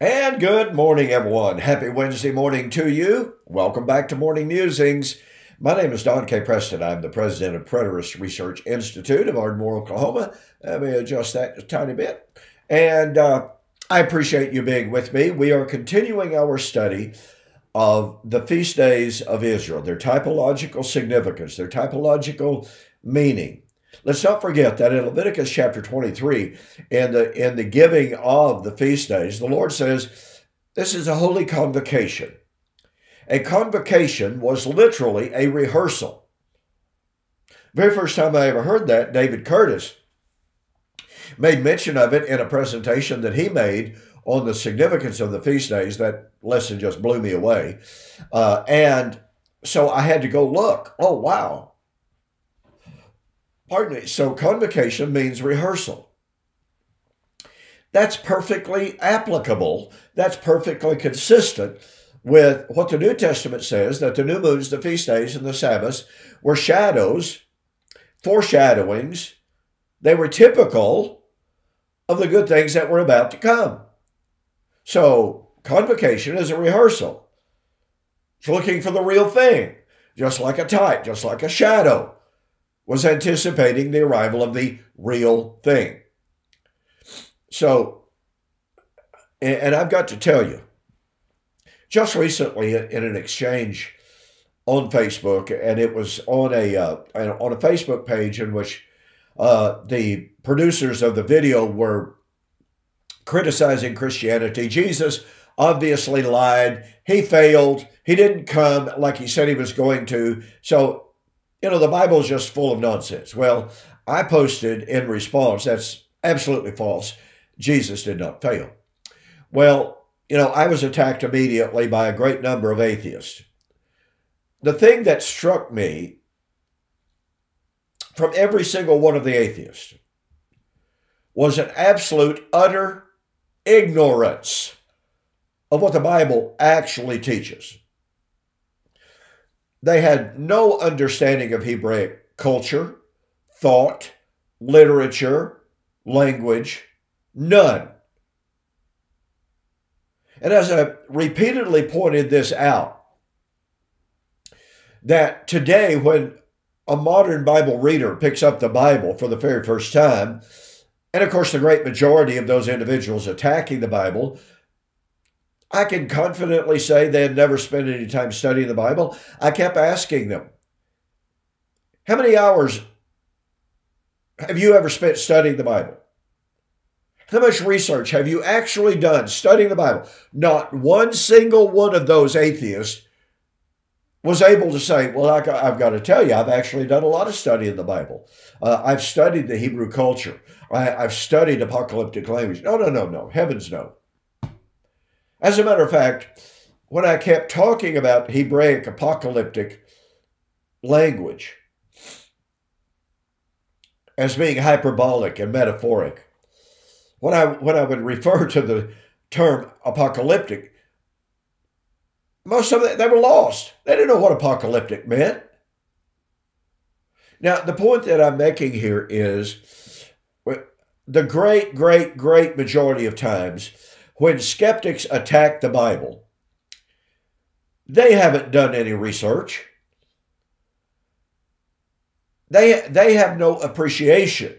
And good morning, everyone. Happy Wednesday morning to you. Welcome back to Morning Musings. My name is Don K. Preston. I'm the president of Preterist Research Institute of Ardmore, Oklahoma. Let me adjust that a tiny bit. And I appreciate you being with me. We are continuing our study of the feast days of Israel, their typological significance, their typological meaning. Let's not forget that in Leviticus chapter 23, in the giving of the feast days, the Lord says, this is a holy convocation. A convocation was literally a rehearsal. Very first time I ever heard that, David Curtis made mention of it in a presentation that he made on the significance of the feast days. That lesson just blew me away. And so I had to go look. Oh, wow. Pardon me. So convocation means rehearsal. That's perfectly applicable. That's perfectly consistent with what the New Testament says, that the new moons, the feast days, and the Sabbaths were shadows, foreshadowings. They were typical of the good things that were about to come. So convocation is a rehearsal. It's looking for the real thing, just like a type, just like a shadow was anticipating the arrival of the real thing. So, and I've got to tell you, just recently in an exchange on Facebook, and it was on a Facebook page in which the producers of the video were criticizing Christianity. Jesus obviously lied. He failed. He didn't come like he said he was going to. So, the Bible is just full of nonsense. Well, I posted in response, that's absolutely false. Jesus did not fail. Well, I was attacked immediately by a great number of atheists. The thing that struck me from every single one of the atheists was an absolute, utter ignorance of what the Bible actually teaches. They had no understanding of Hebraic culture, thought, literature, language, none. And as I repeatedly pointed this out, that today when a modern Bible reader picks up the Bible for the very first time, and of course the great majority of those individuals attacking the Bible, I can confidently say they had never spent any time studying the Bible. I kept asking them, how many hours have you ever spent studying the Bible? How much research have you actually done studying the Bible? Not one single one of those atheists was able to say, well, I've got to tell you, I've actually done a lot of study in the Bible. I've studied the Hebrew culture. I've studied apocalyptic language. No. Heavens no. As a matter of fact, when I kept talking about Hebraic apocalyptic language as being hyperbolic and metaphoric, when I would refer to the term apocalyptic, most of them, they were lost. They didn't know what apocalyptic meant. Now, the point that I'm making here is the great majority of times when skeptics attack the Bible, they haven't done any research. They have no appreciation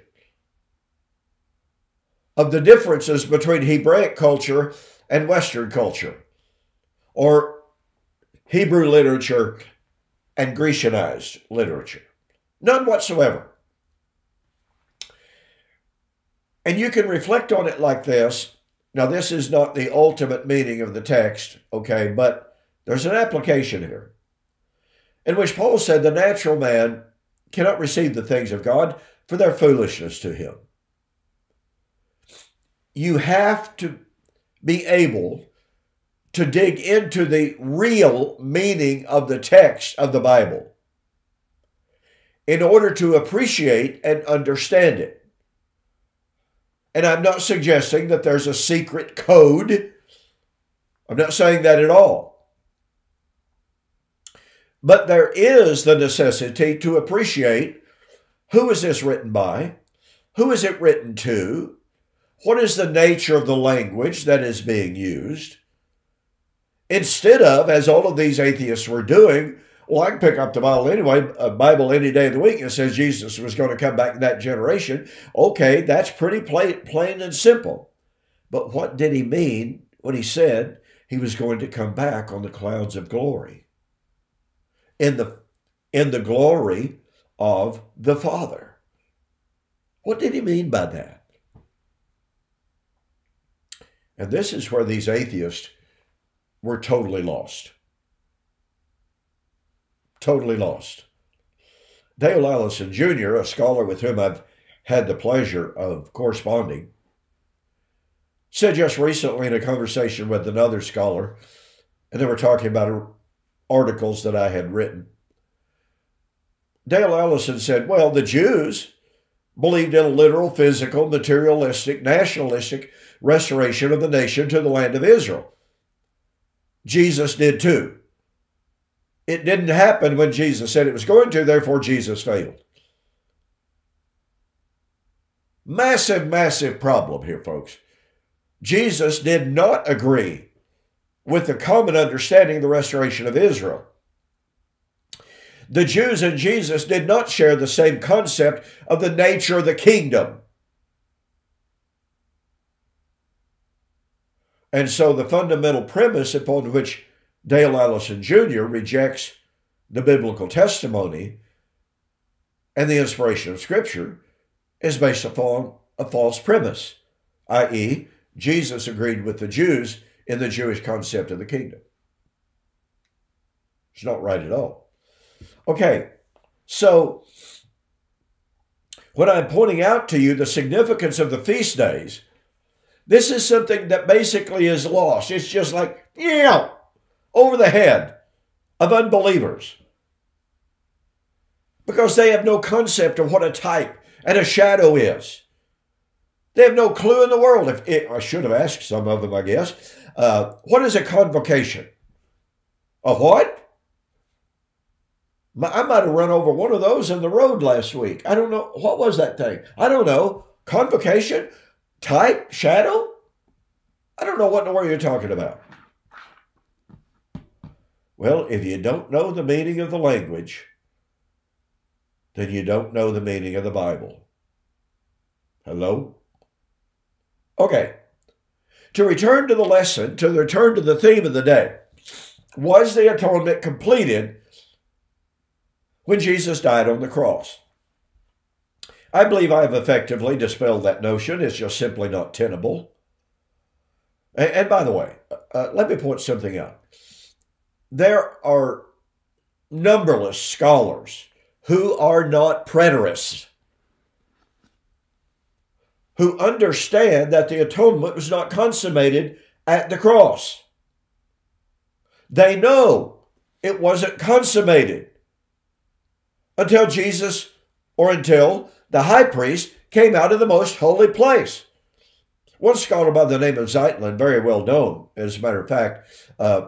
of the differences between Hebraic culture and Western culture, or Hebrew literature and Grecianized literature. None whatsoever. And you can reflect on it like this. Now, this is not the ultimate meaning of the text, okay, but there's an application here in which Paul said the natural man cannot receive the things of God for their foolishness to him. You have to be able to dig into the real meaning of the text of the Bible in order to appreciate and understand it. And I'm not suggesting that there's a secret code. I'm not saying that at all. But there is the necessity to appreciate who is this written by, who is it written to, what is the nature of the language that is being used, instead of, as all of these atheists were doing, well, I can pick up the Bible anyway, a Bible any day of the week, and it says Jesus was going to come back in that generation. Okay, that's pretty plain and simple. But what did he mean when he said he was going to come back on the clouds of glory? In the glory of the Father. What did he mean by that? And this is where these atheists were totally lost. Totally lost. Dale Allison Jr., a scholar with whom I've had the pleasure of corresponding, said just recently in a conversation with another scholar, and they were talking about articles that I had written. Dale Allison said, well, the Jews believed in a literal, physical, materialistic, nationalistic restoration of the nation to the land of Israel. Jesus did too. It didn't happen when Jesus said it was going to, therefore Jesus failed. Massive, massive problem here, folks. Jesus did not agree with the common understanding of the restoration of Israel. The Jews and Jesus did not share the same concept of the nature of the kingdom. And so the fundamental premise upon which Dale Allison Jr. rejects the biblical testimony and the inspiration of Scripture is based upon a false premise, i.e., Jesus agreed with the Jews in the Jewish concept of the kingdom. It's not right at all. Okay, so when I'm pointing out to you the significance of the feast days, this is something that basically is lost. It's just like, over the head of unbelievers, because they have no concept of what a type and a shadow is. They have no clue in the world. I should have asked some of them, I guess. What is a convocation? A what? I might have run over one of those in the road last week. I don't know. What was that thing? I don't know. Convocation? Type? Shadow? I don't know what in the world you're talking about. Well, if you don't know the meaning of the language, then you don't know the meaning of the Bible. Hello? Okay. To return to the lesson, to return to the theme of the day, was the atonement completed when Jesus died on the cross? I believe I have effectively dispelled that notion. It's just simply not tenable. And by the way, let me point something out. There are numberless scholars who are not preterists, who understand that the atonement was not consummated at the cross. They know it wasn't consummated until Jesus, or until the high priest came out of the most holy place. One scholar by the name of Zeitlin, very well known, as a matter of fact,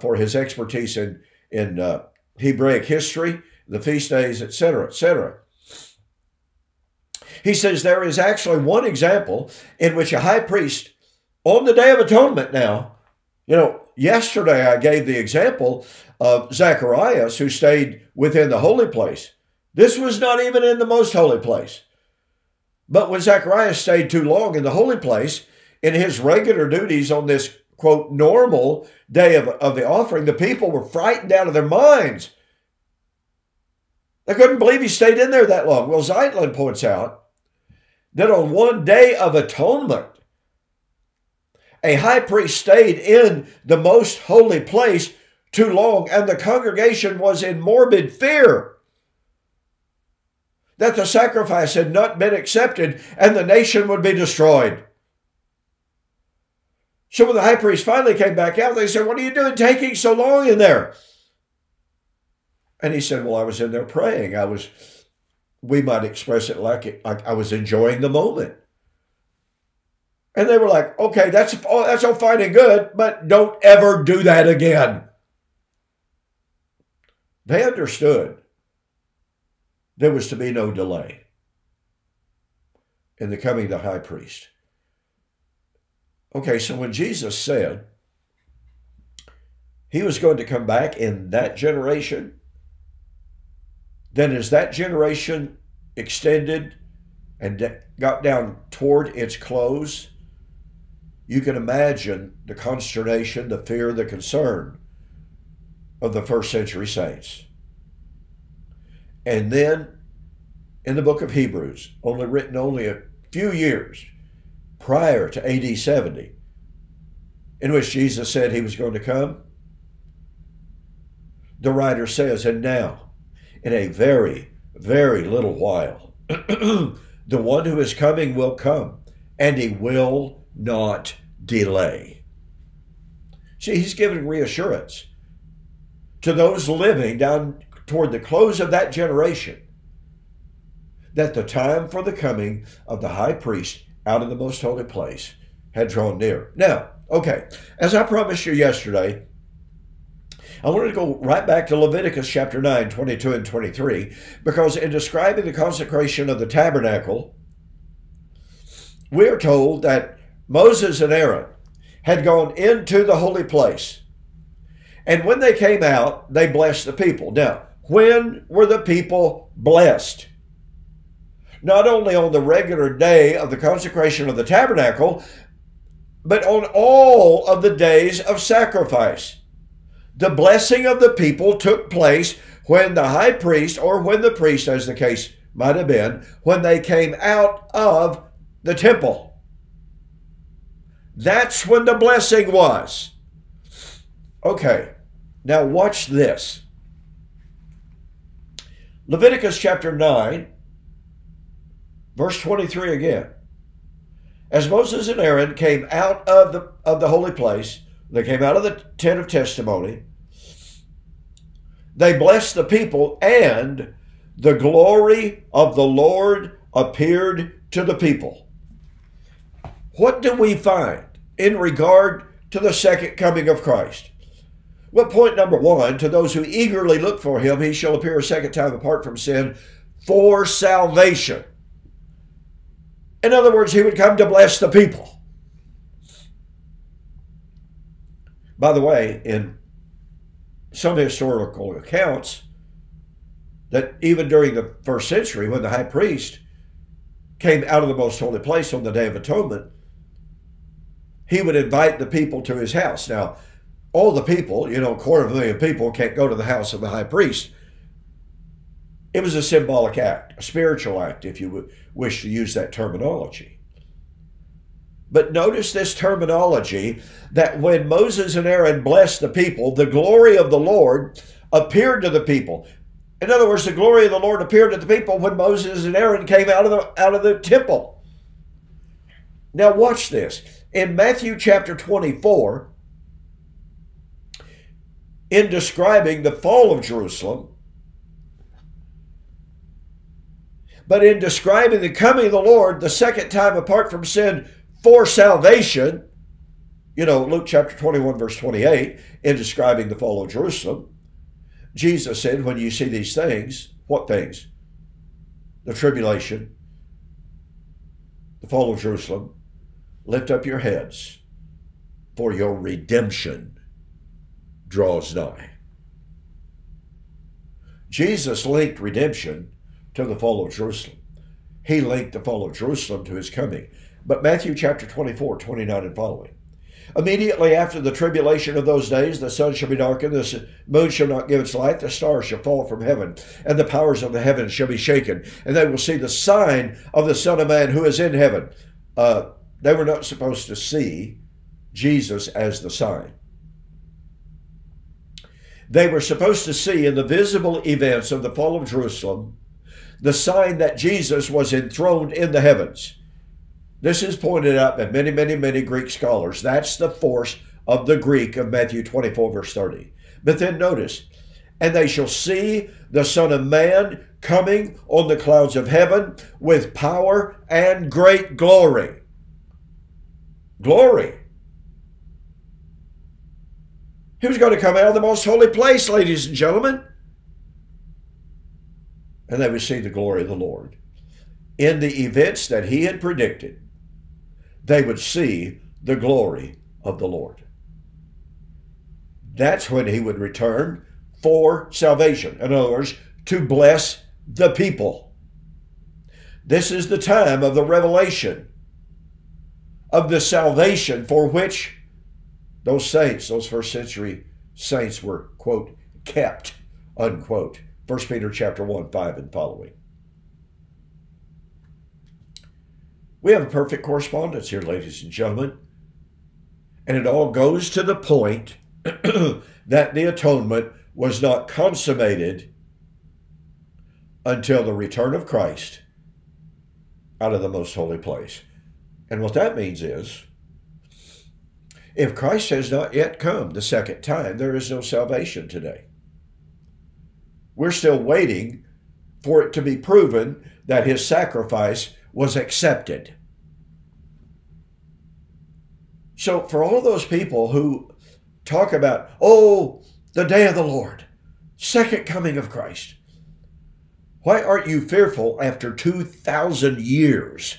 for his expertise in Hebraic history, the feast days, etc., etc. He says there is actually one example in which a high priest, on the Day of Atonement now, yesterday I gave the example of Zacharias, who stayed within the holy place. This was not even in the most holy place. But when Zacharias stayed too long in the holy place, in his regular duties on this, quote, normal day of the offering, the people were frightened out of their minds. They couldn't believe he stayed in there that long. Well, Zeitlin points out that on one day of atonement, a high priest stayed in the most holy place too long, and the congregation was in morbid fear that the sacrifice had not been accepted and the nation would be destroyed. So when the high priest finally came back out, they said, "What are you doing taking so long in there?" And he said, "Well, I was in there praying. We might express it like I was enjoying the moment." And they were like, "Okay, that's all fine and good, but don't ever do that again." They understood there was to be no delay in the coming of the high priest. Okay, so when Jesus said he was going to come back in that generation, then as that generation extended and got down toward its close, you can imagine the consternation, the fear, the concern of the first century saints. And then in the book of Hebrews, written only a few years prior to AD 70, in which Jesus said he was going to come, the writer says, and now, in a very, very little while, the one who is coming will come, and he will not delay. See, he's giving reassurance to those living down toward the close of that generation that the time for the coming of the high priest out of the most holy place had drawn near. Now, okay, as I promised you yesterday, I wanted to go right back to Leviticus chapter 9, 22 and 23, because in describing the consecration of the tabernacle, we are told that Moses and Aaron had gone into the holy place. And when they came out, they blessed the people. Now, when were the people blessed? Not only on the regular day of the consecration of the tabernacle, but on all of the days of sacrifice. The blessing of the people took place when the high priest, or when the priest, as the case might have been, when they came out of the temple. That's when the blessing was. Okay, now watch this. Leviticus chapter 9, verse 23 again. As Moses and Aaron came out of the holy place, they came out of the tent of testimony, they blessed the people, and the glory of the Lord appeared to the people. What do we find in regard to the second coming of Christ? Well, point number one, to those who eagerly look for him, he shall appear a second time apart from sin for salvation. In other words, he would come to bless the people. By the way, in some historical accounts, that even during the first century, when the high priest came out of the most holy place on the Day of Atonement, he would invite the people to his house. Now, all the people, 250,000 people, can't go to the house of the high priest. It was a symbolic act, a spiritual act, if you wish to use that terminology. But notice this terminology, that when Moses and Aaron blessed the people, the glory of the Lord appeared to the people. In other words, the glory of the Lord appeared to the people when Moses and Aaron came out of the temple. Now watch this. In Matthew chapter 24, in describing the fall of Jerusalem, but in describing the coming of the Lord, the second time apart from sin for salvation, Luke chapter 21, verse 28, in describing the fall of Jerusalem, Jesus said, when you see these things, what things? The tribulation, the fall of Jerusalem, lift up your heads, for your redemption draws nigh. Jesus linked redemption to the fall of Jerusalem. He linked the fall of Jerusalem to his coming. But Matthew chapter 24, 29 and following. Immediately after the tribulation of those days, the sun shall be darkened, the moon shall not give its light, the stars shall fall from heaven, and the powers of the heavens shall be shaken, and they will see the sign of the Son of Man who is in heaven. They were not supposed to see Jesus as the sign. They were supposed to see in the visible events of the fall of Jerusalem the sign that Jesus was enthroned in the heavens. This is pointed out by many, many, many Greek scholars. That's the force of the Greek of Matthew 24, verse 30. But then notice, and they shall see the Son of Man coming on the clouds of heaven with power and great glory. Glory. He was going to come out of the most holy place, ladies and gentlemen. And they would see the glory of the Lord. In the events that he had predicted, they would see the glory of the Lord. That's when he would return for salvation. In other words, to bless the people. This is the time of the revelation of the salvation for which those saints, those first century saints were, quote, kept, unquote. 1 Peter chapter 1, 5 and following. We have a perfect correspondence here, ladies and gentlemen. And it all goes to the point that the atonement was not consummated until the return of Christ out of the most holy place. And what that means is, if Christ has not yet come the second time, there is no salvation today. We're still waiting for it to be proven that his sacrifice was accepted. So for all those people who talk about, oh, the day of the Lord, second coming of Christ, why aren't you fearful after 2,000 years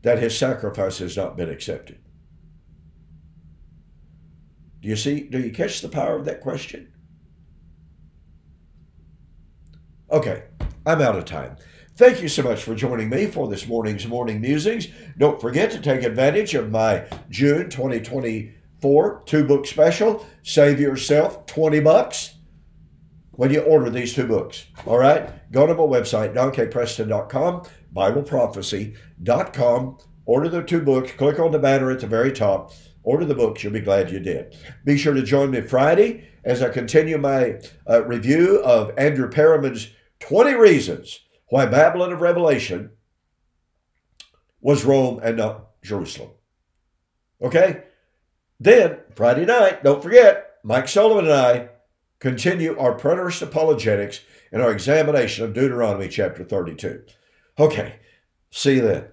that his sacrifice has not been accepted? Do you see? Do you catch the power of that question? Okay, I'm out of time. Thank you so much for joining me for this morning's Morning Musings. Don't forget to take advantage of my June 2024 two-book special. Save yourself $20 when you order these two books. All right? Go to my website, donkpreston.com, BibleProphecy.com. Order the two books. Click on the banner at the very top. Order the books. You'll be glad you did. Be sure to join me Friday as I continue my review of Andrew Perriman's 20 Reasons Why Babylon of Revelation was Rome and not Jerusalem. Okay? Then, Friday night, don't forget, Mike Sullivan and I continue our preterist apologetics and our examination of Deuteronomy chapter 32. Okay, see you then.